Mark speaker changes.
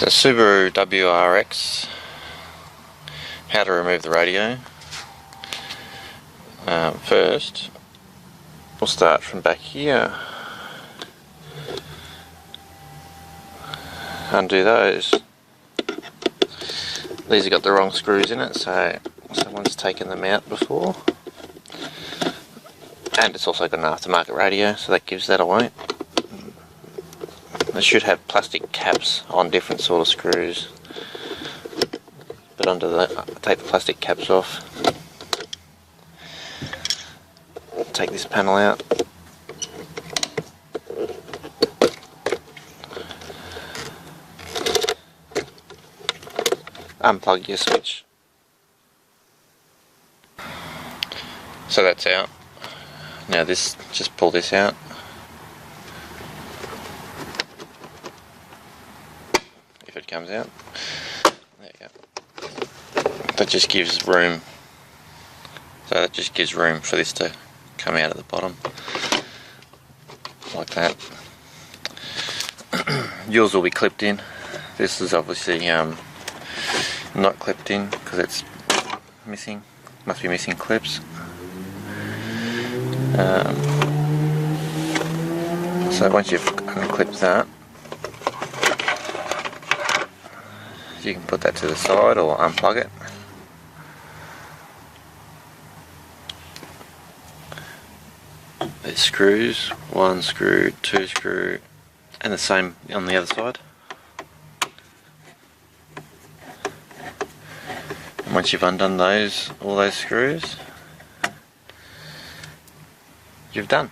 Speaker 1: The Subaru WRX, how to remove the radio. First, we'll start from back here. Undo those. These have got the wrong screws in it, so someone's taken them out before. And it's also got an aftermarket radio, so that gives that away. They should have plastic caps on different sort of screws, but take the plastic caps off, take this panel out, unplug your switch. So that's out. Now just pull this out. If it comes out. There you go. That just gives room. So that just gives room for this to come out at the bottom. Like that. Yours will be clipped in. This is obviously not clipped in because it's missing. Must be missing clips. So once you've unclipped that, you can put that to the side or unplug it. There's screws, one screw, two screw, and the same on the other side. And once you've undone all those screws, you've done.